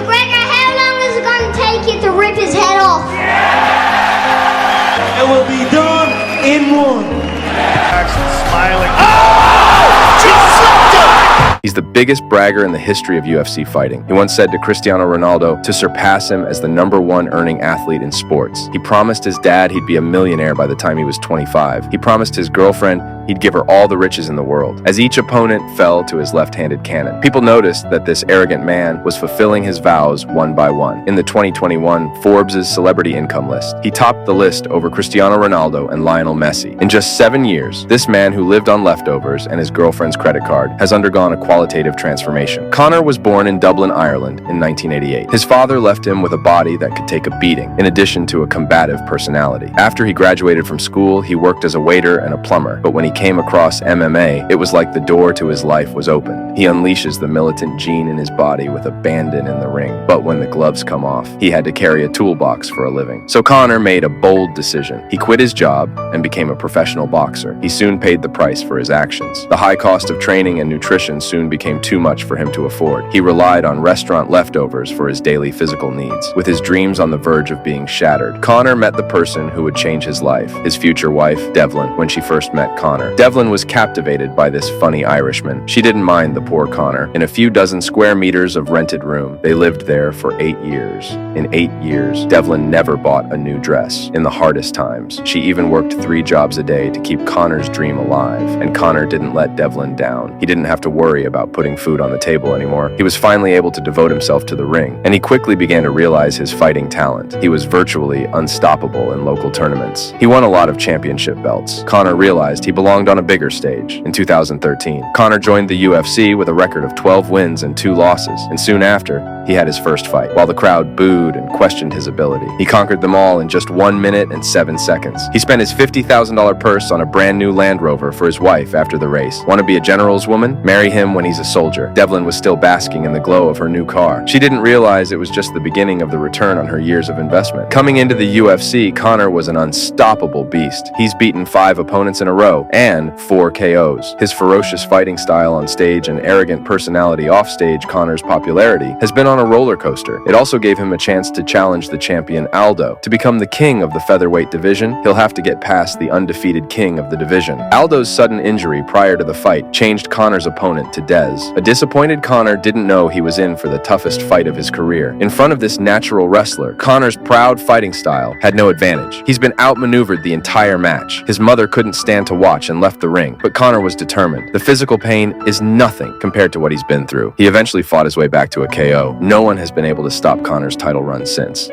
Gregor, how long is it going to take you to rip his head off? It will be done in one. Jackson smiling. Oh! Just slipped it! He's the biggest bragger in the history of UFC fighting. He once said to Cristiano Ronaldo to surpass him as the #1 earning athlete in sports. He promised his dad he'd be a millionaire by the time he was 25. He promised his girlfriend he'd give her all the riches in the world. As each opponent fell to his left-handed cannon, people noticed that this arrogant man was fulfilling his vows one by one. In the 2021 Forbes' celebrity income list, he topped the list over Cristiano Ronaldo and Lionel Messi. In just 7 years, this man who lived on leftovers and his girlfriend's credit card has undergone a qualitative transformation. Conor was born in Dublin, Ireland in 1988. His father left him with a body that could take a beating, in addition to a combative personality. After he graduated from school, he worked as a waiter and a plumber, but when he came across MMA, it was like the door to his life was opened. He unleashes the militant gene in his body with abandon in the ring, but when the gloves come off, he had to carry a toolbox for a living. So Conor made a bold decision. He quit his job and became a professional boxer. He soon paid the price for his actions. The high cost of training and nutrition soon became too much for him to afford. He relied on restaurant leftovers for his daily physical needs. With his dreams on the verge of being shattered, Conor met the person who would change his life, his future wife, Devlin, when she first met Conor. Devlin was captivated by this funny Irishman. She didn't mind the poor Conor. In a few dozen square meters of rented room, they lived there for 8 years. In 8 years, Devlin never bought a new dress. In the hardest times, she even worked 3 jobs a day to keep Conor's dream alive. And Conor didn't let Devlin down. He didn't have to worry about putting food on the table anymore. He was finally able to devote himself to the ring, and he quickly began to realize his fighting talent. He was virtually unstoppable in local tournaments. He won a lot of championship belts. Conor realized he belonged on a bigger stage. In 2013, Conor joined the UFC with a record of 12 wins and 2 losses, and soon after, he had his first fight. While the crowd booed and questioned his ability, he conquered them all in just 1 minute and 7 seconds. He spent his $50,000 purse on a brand new Land Rover for his wife after the race. Want to be a general's woman? Marry him when he's a soldier. Devlin was still basking in the glow of her new car. She didn't realize it was just the beginning of the return on her years of investment. Coming into the UFC, Conor was an unstoppable beast. He's beaten 5 opponents in a row and 4 KOs. His ferocious fighting style on stage and arrogant personality offstage, Conor's popularity has been on a roller coaster. It also gave him a chance to challenge the champion Aldo. To become the king of the featherweight division, he'll have to get past the undefeated king of the division. Aldo's sudden injury prior to the fight changed Conor's opponent to Dez. A disappointed Conor didn't know he was in for the toughest fight of his career. In front of this natural wrestler, Conor's proud fighting style had no advantage. He's been outmaneuvered the entire match. His mother couldn't stand to watch and left the ring, but Conor was determined. The physical pain is nothing compared to what he's been through. He eventually fought his way back to a KO. No one has been able to stop Conor's title run since.